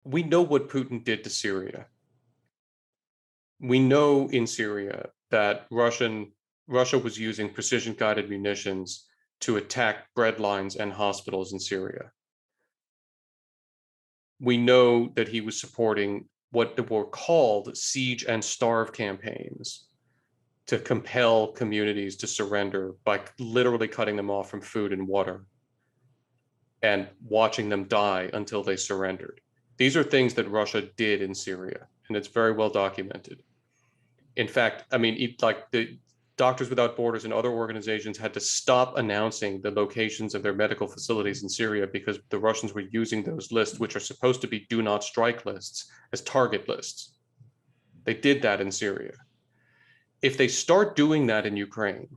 We know what Putin did to Syria. We know in Syria that Russia was using precision-guided munitions to attack bread lines and hospitals in Syria. We know that he was supporting what were called siege and starve campaigns to compel communities to surrender by literally cutting them off from food and water and watching them die until they surrendered. These are things that Russia did in Syria, and it's very well documented. In fact, I mean, like the Doctors Without Borders and other organizations had to stop announcing the locations of their medical facilities in Syria because the Russians were using those lists, which are supposed to be do not strike lists, as target lists. They did that in Syria. If they start doing that in Ukraine,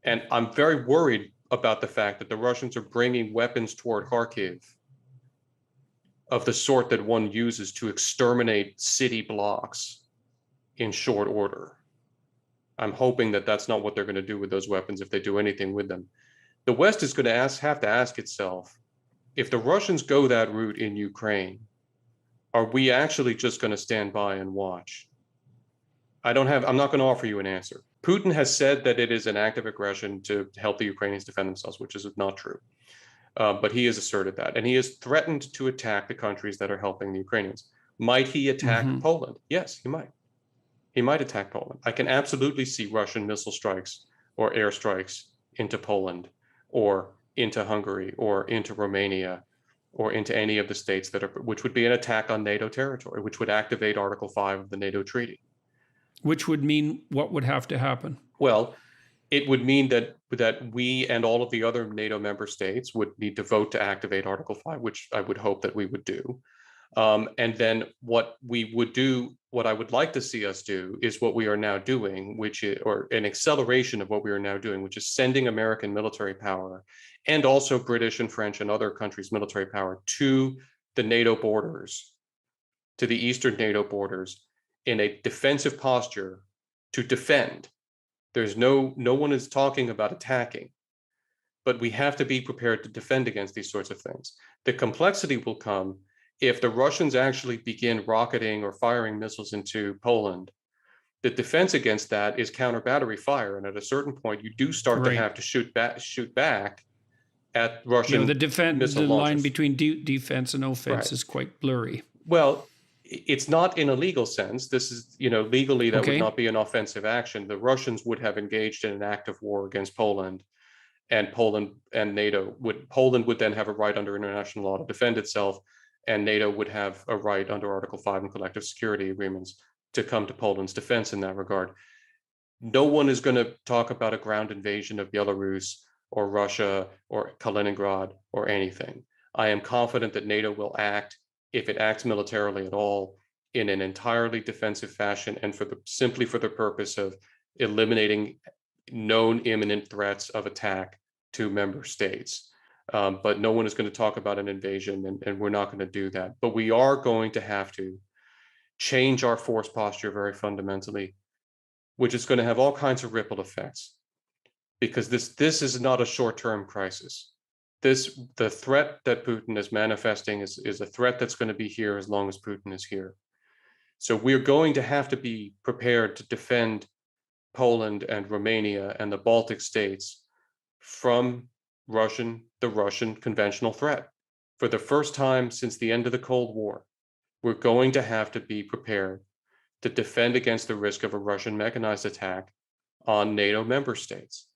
and I'm very worried about the fact that the Russians are bringing weapons toward Kharkiv of the sort that one uses to exterminate city blocks in short order. I'm hoping that that's not what they're going to do with those weapons if they do anything with them. The West is going to have to ask itself, if the Russians go that route in Ukraine, are we actually just going to stand by and watch? I'm not going to offer you an answer. Putin has said that it is an act of aggression to help the Ukrainians defend themselves, which is not true. But he has asserted that, and he has threatened to attack the countries that are helping the Ukrainians. Might he attack Poland? Yes, he might. He might attack Poland. I can absolutely see Russian missile strikes or airstrikes into Poland or into Hungary or into Romania or into any of the states which would be an attack on NATO territory, which would activate Article 5 of the NATO treaty. Which would mean what would have to happen? Well, it would mean that we and all of the other NATO member states would need to vote to activate Article 5, which I would hope that we would do. And then what I would like to see us do is what we are now doing, or an acceleration of what we are now doing, which is sending American military power and also British and French and other countries' military power to the NATO borders, to the eastern NATO borders in a defensive posture to defend. There's no one is talking about attacking, but we have to be prepared to defend against these sorts of things. The complexity will come if the Russians actually begin rocketing or firing missiles into Poland. The defense against that is counter battery fire, and at a certain point, you do start to have to shoot back at Russian missile the line launchers. between defense and offense is quite blurry. Well, it's not in a legal sense. This is, legally that would not be an offensive action. The Russians would have engaged in an act of war against Poland, and Poland and NATO Poland would then have a right under international law to defend itself, and NATO would have a right under Article 5 and collective security agreements to come to Poland's defense in that regard. No one is going to talk about a ground invasion of Belarus or Russia or Kaliningrad or anything. I am confident that NATO will act, if it acts militarily at all, in an entirely defensive fashion and simply for the purpose of eliminating known imminent threats of attack to member states. But no one is going to talk about an invasion, and we're not going to do that. But we are going to have to change our force posture very fundamentally, which is going to have all kinds of ripple effects, because this is not a short-term crisis. The threat that Putin is manifesting is a threat that's going to be here as long as Putin is here. So we're going to have to be prepared to defend Poland and Romania and the Baltic states from the Russian conventional threat. For the first time since the end of the Cold War, we're going to have to be prepared to defend against the risk of a Russian mechanized attack on NATO member states.